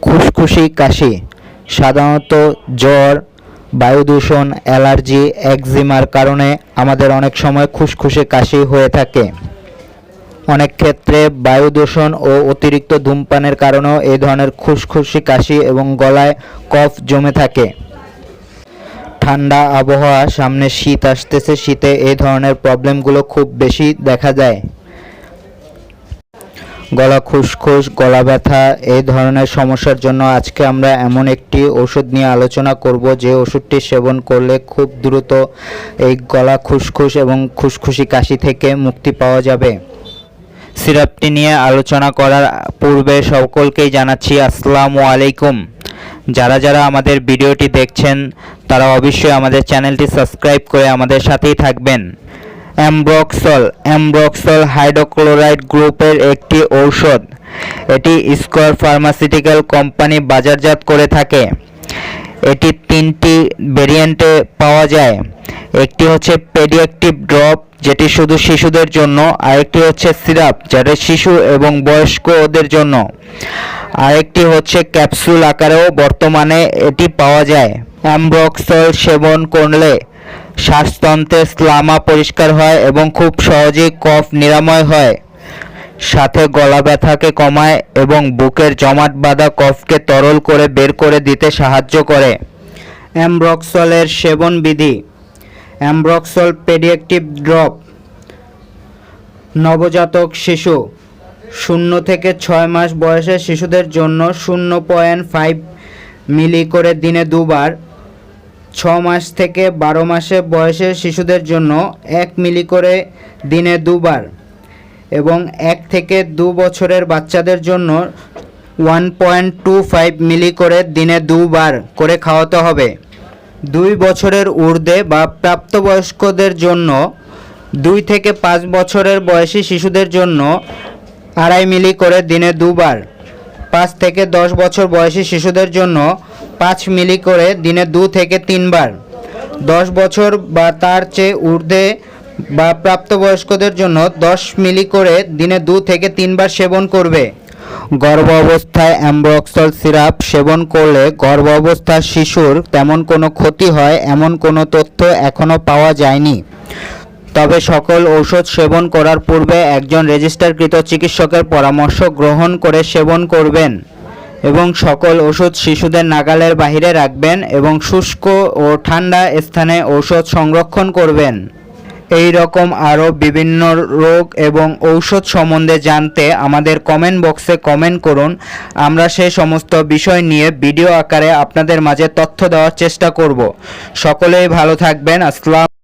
খুশখুশি কাশি সাধারণত জ্বর, বায়ু দূষণ, অ্যালার্জি, একজিমার কারণে আমাদের অনেক সময় খুশখুশি কাশি হয়ে থাকে। অনেক ক্ষেত্রে বায়ু দূষণ ও অতিরিক্ত ধূমপানের কারণেও এই ধরনের খুশখুশি কাশি এবং গলায় কফ জমে থাকে। ঠান্ডা আবহাওয়া, সামনে শীত আসতেছে, শীতে এই ধরনের প্রবলেমগুলো খুব বেশি দেখা যায়। গলা খুসখুস, গলা ব্যথা এই ধরনের সমস্যার জন্য আজকে আমরা এমন একটি ওষুধ নিয়ে আলোচনা করব যে ওষুধটি সেবন করলে খুব দ্রুত এই গলা খুসখুস এবং খুশখুশি কাশি থেকে মুক্তি পাওয়া যাবে। সিরাপটি নিয়ে আলোচনা করার পূর্বে সকলকেই জানাচ্ছি আসসালামু আলাইকুম। যারা যারা আমাদের ভিডিওটি দেখছেন তারা অবশ্যই আমাদের চ্যানেলটি সাবস্ক্রাইব করে আমাদের সাথেই থাকবেন। অ্যামব্রক্সল হাইড্রোক্লোরাইড গ্রুপের একটি ঔষধ। এটি স্কয়ার ফার্মাসিউটিক্যাল কোম্পানি বাজারজাত করে থাকে। এটি 3টি ভেরিয়েন্টে পাওয়া যায়। একটি হচ্ছে পেডিয়াট্রিক ড্রপ, যেটি শুধু শিশুদের জন্য। আরেকটি হচ্ছে সিরাপ, যেটা শিশু এবং বয়স্কদের জন্য। আরেকটি হচ্ছে ক্যাপসুল আকারেও বর্তমানে এটি পাওয়া যায়। অ্যামব্রক্সল সেবন করলে শ্বাসতন্ত্রের স্লামা পরিষ্কার হয় এবং খুব সহজেই কফ নিরাময় হয়। সাথে গলা ব্যথাকে কমায় এবং বুকের জমাট বাঁধা কফকে তরল করে বের করে দিতে সাহায্য করে। অ্যামব্রক্সলের সেবন বিধি। অ্যামব্রক্সল পেডিয়াট্রিক ড্রপ নবজাতক শিশু 0 থেকে 6 মাস বয়সের শিশুদের জন্য 0.5 মিলি করে দিনে 2 বার। 6 মাস থেকে 12 মাসে বয়সের শিশুদের জন্য 1 মিলি করে দিনে 2 বার এবং 1 থেকে 2 বছরের বাচ্চাদের জন্য 1.25 মিলি করে দিনে 2 বার করে খাওয়াতে হবে। 2 বছরের ঊর্ধ্বে বা প্রাপ্তবয়স্কদের জন্য 2 থেকে 5 বছরের বয়সী শিশুদের জন্য 2.5 মিলি করে দিনে 2 বার। 5 থেকে 10 বছর বয়সী শিশুদের জন্য 5 মিলি করে দিনে 2 থেকে 3 বার। 10 বছর বা তার চেয়ে ঊর্ধ্বে বা প্রাপ্তবয়স্কদের জন্য 10 মিলি করে দিনে 2 থেকে 3 বার সেবন করবে। গর্ভ অবস্থায় অ্যামব্রক্সল সিরাপ সেবন করলে গর্ভ অবস্থার শিশুর তেমন কোনো ক্ষতি হয় এমন কোনো তথ্য এখনও পাওয়া যায়নি। তবে সকল ঔষধ সেবন করার পূর্বে একজন রেজিস্টারকৃত চিকিৎসকের পরামর্শ গ্রহণ করে সেবন করবেন এবং সকল ওষুধ শিশুদের নাগালের বাইরে রাখবেন এবং শুষ্ক ও ঠান্ডা স্থানে ঔষধ সংরক্ষণ করবেন। এই রকম আরও বিভিন্ন রোগ এবং ঔষধ সম্বন্ধে জানতে আমাদের কমেন্ট বক্সে কমেন্ট করুন। আমরা সেই সমস্ত বিষয় নিয়ে ভিডিও আকারে আপনাদের মাঝে তথ্য দেওয়ার চেষ্টা করব। সকলেই ভালো থাকবেন। আসসালাম।